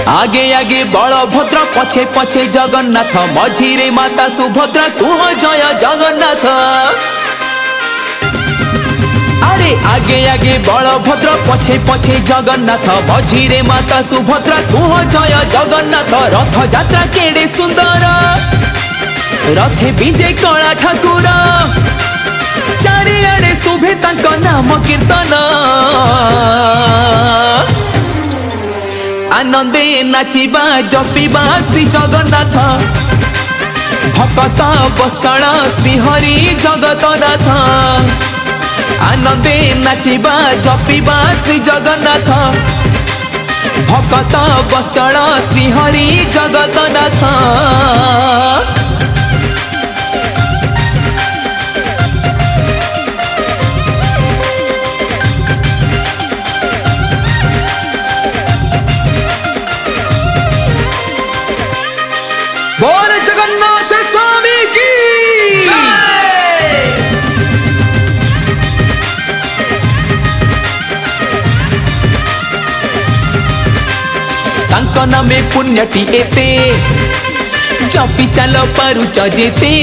आगे आगे बलभद्र पछे पछे जगन्नाथ मझिरे माता सुभद्रा कुह जय जगन्नाथ। अरे आगे आगे बलभद्र पछे पछे जगन्नाथ मझिरे माता सुभद्रा कुह जय जगन्नाथ। रथ यात्रा केड़े सुंदर रथे विजय कला ठाकुर चारिआडे शुभे तांको नाम कीर्तन। आनंदे नाचिबा जपिबा श्री जगन्नाथ भक्त बत्सल श्री हरि जगतनाथ। आनंदे नाचिबा जपिबा श्री जगन्नाथ भक्त बत्सल श्री हरि जगतनाथ। बोल जगन्नाथ स्वामी की जय। तांको नामे पुण्यटी एते जपी चाल पारुच जेते।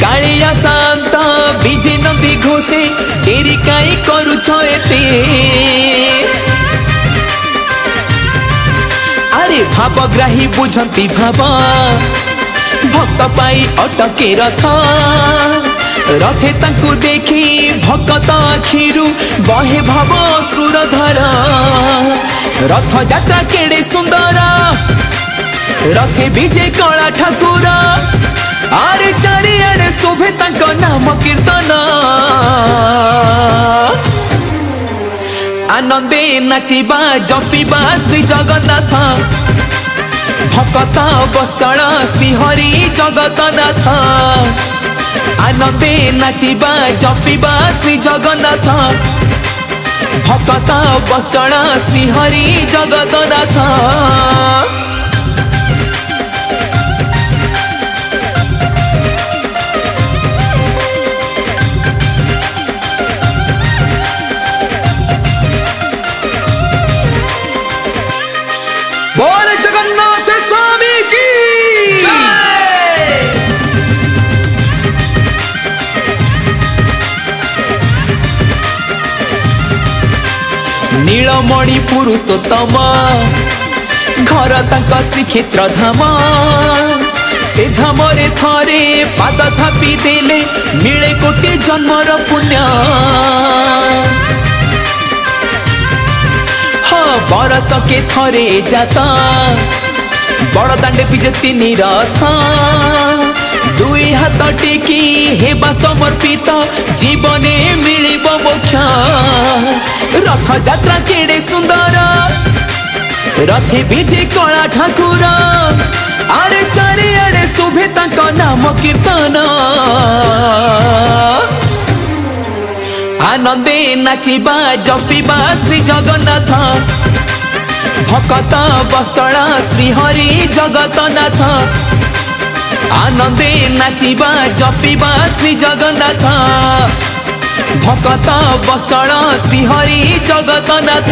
कालिया शांत विजय नंदी घोषे डेरी काई करुछ एते। अरे भावग्राही बुझंती भाव भक्त पाई अटके रथ। रथे तांकु देखी भक्त आखिरु बहे भाव सुरधर। रथ यात्रा केड़े सुंदर रथे विजय कला ठाकुर। अरे चारिआडे शोभे तांको नाम कीर्तन। आनंदे नाचिबा जपिबा श्री जगन्नाथ भक्त बत्सल श्री हरि जगतनाथ। आनंदे नाचिबा जपिबा श्री जगन्नाथ भक्त बत्सल श्री हरि जगतनाथ। बोल जगन्नाथ स्वामी की जय। नीलमणि पुरुषोत्तम घर तांका श्रीक्षेत्र धाम। से धाम रे थरे पाद थापी देले मिले कोटि जन्मर पुण्य। बरस के थरे जाता बड़ दांडे पिजे तीन रथ। दुई हाथ टेकी हेबा समर्पित जीवने मिलिब मोक्ष। रथ यात्रा केड़े सुंदर रथे विजय कला ठाकुर। अरे चारिआडे शोभे तांको नाम कीर्तन। आनंदे नाचिबा जपिबा श्री जगन्नाथ भक्त बत्सल श्री हरि जगतनाथ। आनंदे नाचिबा जपिबा श्री जगन्नाथ भक्त बत्सल श्री हरि जगतनाथ।